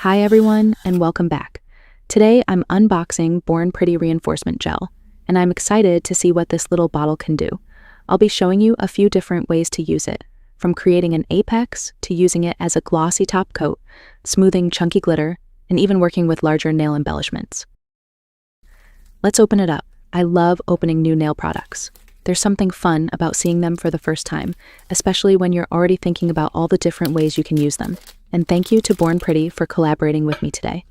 Hi everyone, and welcome back. Today I'm unboxing Born Pretty Reinforcement Gel, and I'm excited to see what this little bottle can do. I'll be showing you a few different ways to use it, from creating an apex to using it as a glossy top coat, smoothing chunky glitter, and even working with larger nail embellishments. Let's open it up. I love opening new nail products. There's something fun about seeing them for the first time, especially when you're already thinking about all the different ways you can use them. And thank you to Born Pretty for collaborating with me today.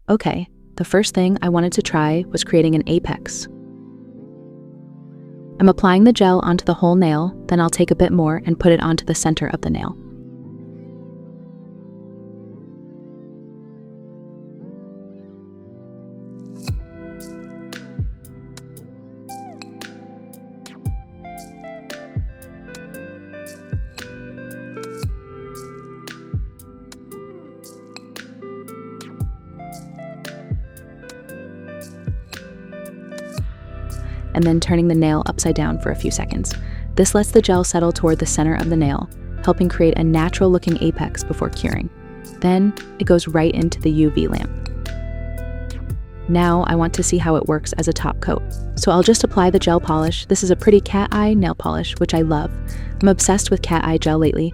Okay, the first thing I wanted to try was creating an apex. I'm applying the gel onto the whole nail, then I'll take a bit more and put it onto the center of the nail. And then turning the nail upside down for a few seconds. This lets the gel settle toward the center of the nail, helping create a natural-looking apex before curing. Then, it goes right into the UV lamp. Now, I want to see how it works as a top coat. So I'll just apply the gel polish. This is a pretty cat eye nail polish, which I love. I'm obsessed with cat eye gel lately.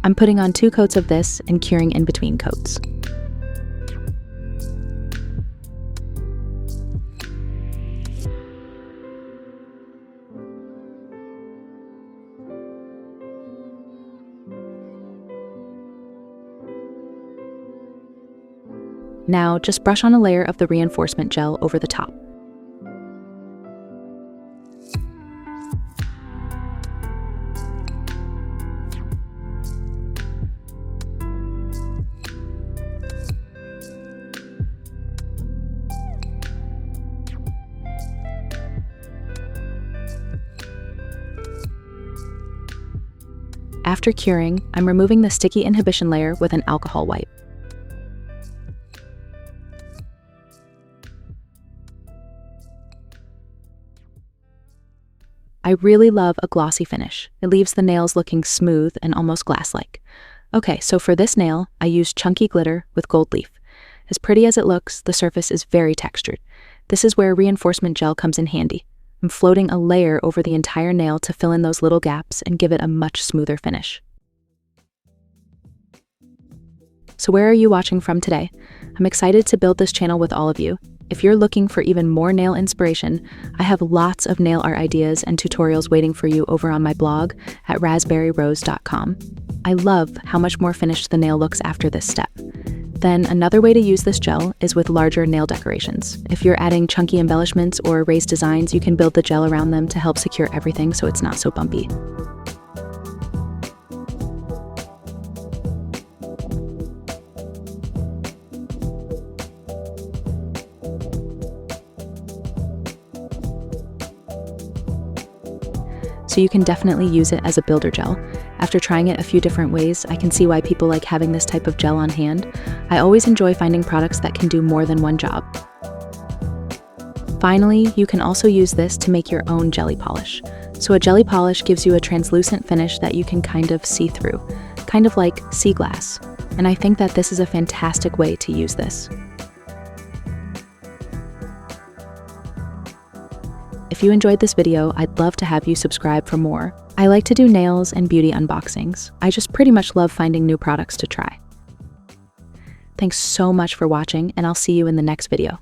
I'm putting on 2 coats of this and curing in between coats. Now, just brush on a layer of the reinforcement gel over the top. After curing, I'm removing the sticky inhibition layer with an alcohol wipe. I really love a glossy finish. It leaves the nails looking smooth and almost glass-like. Okay, so for this nail, I used chunky glitter with gold leaf. As pretty as it looks, the surface is very textured. This is where reinforcement gel comes in handy. I'm floating a layer over the entire nail to fill in those little gaps and give it a much smoother finish. So where are you watching from today? I'm excited to build this channel with all of you. If you're looking for even more nail inspiration, I have lots of nail art ideas and tutorials waiting for you over on my blog at rasberirose.com. I love how much more finished the nail looks after this step. Then another way to use this gel is with larger nail decorations. If you're adding chunky embellishments or raised designs, you can build the gel around them to help secure everything so it's not so bumpy. So you can definitely use it as a builder gel. After trying it a few different ways, I can see why people like having this type of gel on hand. I always enjoy finding products that can do more than one job. Finally, you can also use this to make your own jelly polish. So a jelly polish gives you a translucent finish that you can kind of see through, kind of like sea glass. And I think that this is a fantastic way to use this. If you enjoyed this video, I'd love to have you subscribe for more. I like to do nails and beauty unboxings. I just pretty much love finding new products to try. Thanks so much for watching, and I'll see you in the next video.